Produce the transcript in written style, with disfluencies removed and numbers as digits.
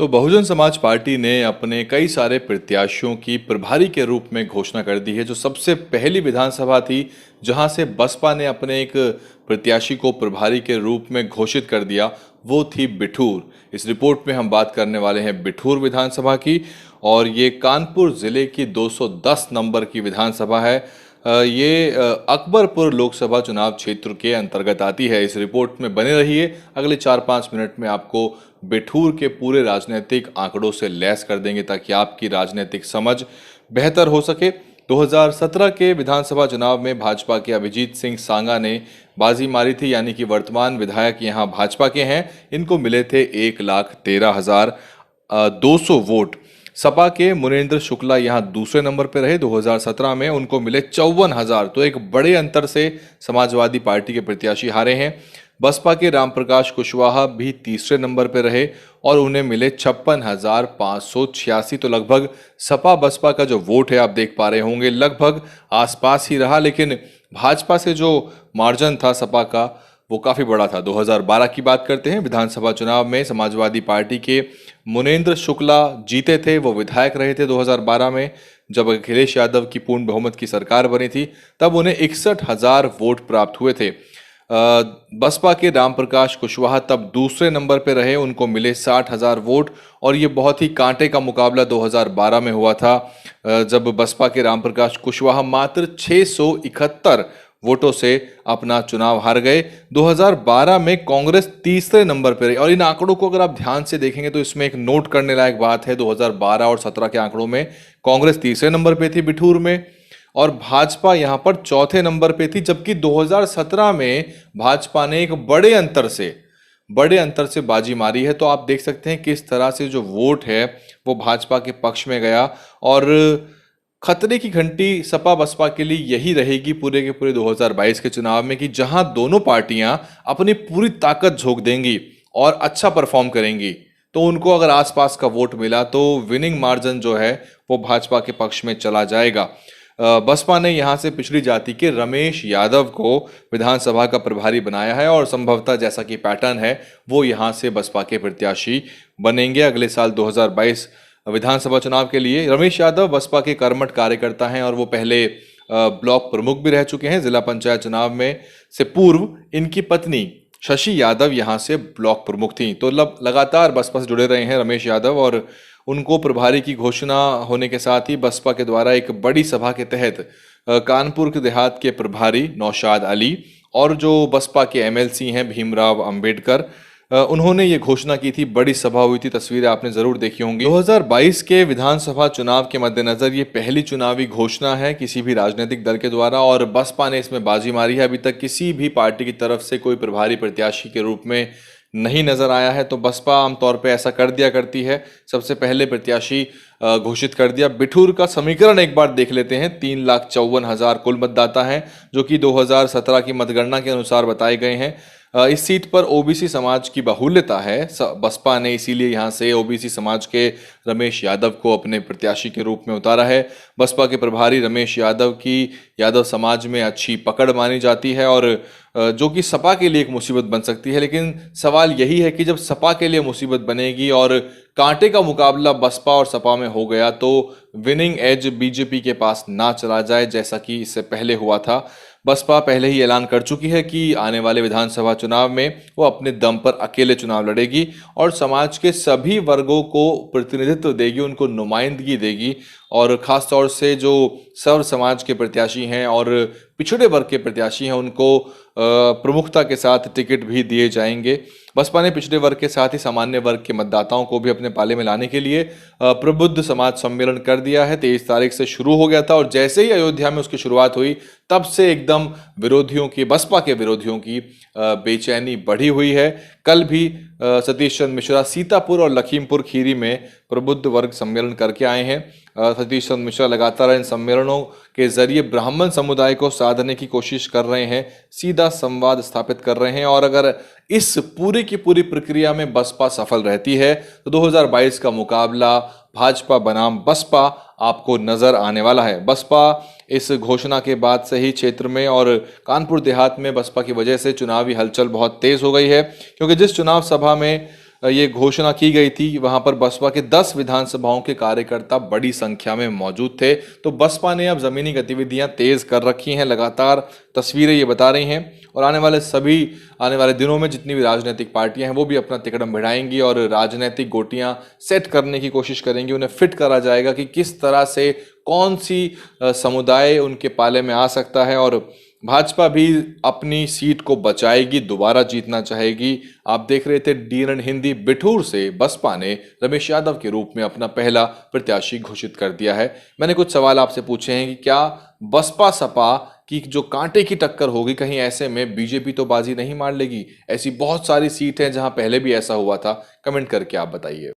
तो बहुजन समाज पार्टी ने अपने कई सारे प्रत्याशियों की प्रभारी के रूप में घोषणा कर दी है। जो सबसे पहली विधानसभा थी जहां से बसपा ने अपने एक प्रत्याशी को प्रभारी के रूप में घोषित कर दिया, वो थी बिठूर। इस रिपोर्ट में हम बात करने वाले हैं बिठूर विधानसभा की, और ये कानपुर जिले की 210 नंबर की विधानसभा है। ये अकबरपुर लोकसभा चुनाव क्षेत्र के अंतर्गत आती है। इस रिपोर्ट में बने रहिए, अगले 4-5 मिनट में आपको बिठूर के पूरे राजनीतिक आंकड़ों से लैस कर देंगे ताकि आपकी राजनीतिक समझ बेहतर हो सके। 2017 के विधानसभा चुनाव में भाजपा के अभिजीत सिंह सांगा ने बाजी मारी थी, यानी कि वर्तमान विधायक यहाँ भाजपा के हैं। इनको मिले थे 1,13,200 वोट। सपा के मुनेंद्र शुक्ला यहाँ दूसरे नंबर पर रहे। 2017 में उनको मिले 54,000, तो एक बड़े अंतर से समाजवादी पार्टी के प्रत्याशी हारे हैं। बसपा के रामप्रकाश कुशवाहा भी तीसरे नंबर पर रहे और उन्हें मिले 56,586। तो लगभग सपा बसपा का जो वोट है, आप देख पा रहे होंगे, लगभग आसपास ही रहा, लेकिन भाजपा से जो मार्जिन था सपा का, वो काफ़ी बड़ा था। 2012 की बात करते हैं। विधानसभा चुनाव में समाजवादी पार्टी के मुनेंद्र शुक्ला जीते थे। वो विधायक रहे थे 2012 में, जब अखिलेश यादव की पूर्ण बहुमत की सरकार बनी थी, तब उन्हें 61,000 वोट प्राप्त हुए थे। बसपा के रामप्रकाश कुशवाहा तब दूसरे नंबर पर रहे, उनको मिले 60,000 वोट। और ये बहुत ही कांटे का मुकाबला 2012 में हुआ था, जब बसपा के रामप्रकाश कुशवाहा मात्र 671 वोटों से अपना चुनाव हार गए। 2012 में कांग्रेस तीसरे नंबर पर रही। और इन आंकड़ों को अगर आप ध्यान से देखेंगे तो इसमें एक नोट करने लायक बात है। 2012 और 17 के आंकड़ों में कांग्रेस तीसरे नंबर पे थी बिठूर में, और भाजपा यहां पर चौथे नंबर पे थी। जबकि 2017 में भाजपा ने एक बड़े अंतर से बाजी मारी है। तो आप देख सकते हैं किस तरह से जो वोट है वो भाजपा के पक्ष में गया। और खतरे की घंटी सपा बसपा के लिए यही रहेगी पूरे के पूरे 2022 के चुनाव में, कि जहां दोनों पार्टियां अपनी पूरी ताकत झोंक देंगी और अच्छा परफॉर्म करेंगी, तो उनको अगर आसपास का वोट मिला तो विनिंग मार्जिन जो है वो भाजपा के पक्ष में चला जाएगा। बसपा ने यहां से पिछड़ी जाति के रमेश यादव को विधानसभा का प्रभारी बनाया है, और संभवतः जैसा कि पैटर्न है वो यहां से बसपा के प्रत्याशी बनेंगे अगले साल 2022 विधानसभा चुनाव के लिए। रमेश यादव बसपा के कर्मठ कार्यकर्ता हैं और वो पहले ब्लॉक प्रमुख भी रह चुके हैं। जिला पंचायत चुनाव में से पूर्व इनकी पत्नी शशि यादव यहाँ से ब्लॉक प्रमुख थी। तो लगातार बसपा से जुड़े रहे हैं रमेश यादव, और उनको प्रभारी की घोषणा होने के साथ ही बसपा के द्वारा एक बड़ी सभा के तहत कानपुर के देहात के प्रभारी नौशाद अली और जो बसपा के एमएलसी हैं भीमराव अंबेडकर, उन्होंने ये घोषणा की थी। बड़ी सभा हुई थी, तस्वीरें आपने जरूर देखी होंगी। 2022 के विधानसभा चुनाव के मद्देनजर ये पहली चुनावी घोषणा है किसी भी राजनीतिक दल के द्वारा, और बसपा ने इसमें बाजी मारी है। अभी तक किसी भी पार्टी की तरफ से कोई प्रभारी प्रत्याशी के रूप में नहीं नजर आया है। तो बसपा आमतौर पे ऐसा कर दिया करती है, सबसे पहले प्रत्याशी घोषित कर दिया। बिठूर का समीकरण एक बार देख लेते हैं। 3,54,000 कुल मतदाता हैं, जो कि 2017 की मतगणना के अनुसार बताए गए हैं। इस सीट पर ओबीसी समाज की बाहुल्यता है। बसपा ने इसीलिए यहां से ओबीसी समाज के रमेश यादव को अपने प्रत्याशी के रूप में उतारा है। बसपा के प्रभारी रमेश यादव की यादव समाज में अच्छी पकड़ मानी जाती है, और जो कि सपा के लिए एक मुसीबत बन सकती है। लेकिन सवाल यही है कि जब सपा के लिए मुसीबत बनेगी और कांटे का मुकाबला बसपा और सपा में हो गया, तो विनिंग एज बीजेपी के पास ना चला जाए, जैसा कि इससे पहले हुआ था। बसपा पहले ही ऐलान कर चुकी है कि आने वाले विधानसभा चुनाव में वो अपने दम पर अकेले चुनाव लड़ेगी और समाज के सभी वर्गों को प्रतिनिधित्व देगी, उनको नुमाइंदगी देगी, और खास तौर से जो सर्व समाज के प्रत्याशी हैं और पिछड़े वर्ग के प्रत्याशी हैं उनको प्रमुखता के साथ टिकट भी दिए जाएंगे। बसपा ने पिछड़े वर्ग के साथ ही सामान्य वर्ग के मतदाताओं को भी अपने पाले में लाने के लिए प्रबुद्ध समाज सम्मेलन कर दिया है। 23 तारीख से शुरू हो गया था, और जैसे ही अयोध्या में उसकी शुरुआत हुई तब से एकदम बसपा के विरोधियों की बेचैनी बढ़ी हुई है। कल भी सतीश चंद्र मिश्रा सीतापुर और लखीमपुर खीरी में प्रबुद्ध वर्ग सम्मेलन करके आए हैं। सतीश चंद्र मिश्रा लगातार इन सम्मेलनों के जरिए ब्राह्मण समुदाय को साधने की कोशिश कर रहे हैं, सीधा संवाद स्थापित कर रहे हैं। और अगर इस पूरी की पूरी प्रक्रिया में बसपा सफल रहती है तो 2022 का मुकाबला भाजपा बनाम बसपा आपको नजर आने वाला है। बसपा इस घोषणा के बाद से ही क्षेत्र में और कानपुर देहात में बसपा की वजह से चुनावी हलचल बहुत तेज हो गई है, क्योंकि जिस चुनाव सभा में ये घोषणा की गई थी, वहां पर बसपा के 10 विधानसभाओं के कार्यकर्ता बड़ी संख्या में मौजूद थे। तो बसपा ने अब जमीनी गतिविधियां तेज कर रखी हैं, लगातार तस्वीरें ये बता रही हैं, और आने वाले दिनों में जितनी भी राजनीतिक पार्टियां हैं वो भी अपना तिकड़म बढ़ाएंगी और राजनीतिक गोटियां सेट करने की कोशिश करेंगी। उन्हें फिट करा जाएगा कि किस तरह से कौन सी समुदाय उनके पाले में आ सकता है, और भाजपा भी अपनी सीट को बचाएगी, दोबारा जीतना चाहेगी। आप देख रहे थे डीएन हिंदी, बिठूर से बसपा ने रमेश यादव के रूप में अपना पहला प्रत्याशी घोषित कर दिया है। मैंने कुछ सवाल आपसे पूछे हैं कि क्या बसपा सपा की जो कांटे की टक्कर होगी, कहीं ऐसे में बीजेपी तो बाजी नहीं मार लेगी? ऐसी बहुत सारी सीट हैं जहां पहले भी ऐसा हुआ था। कमेंट करके आप बताइए।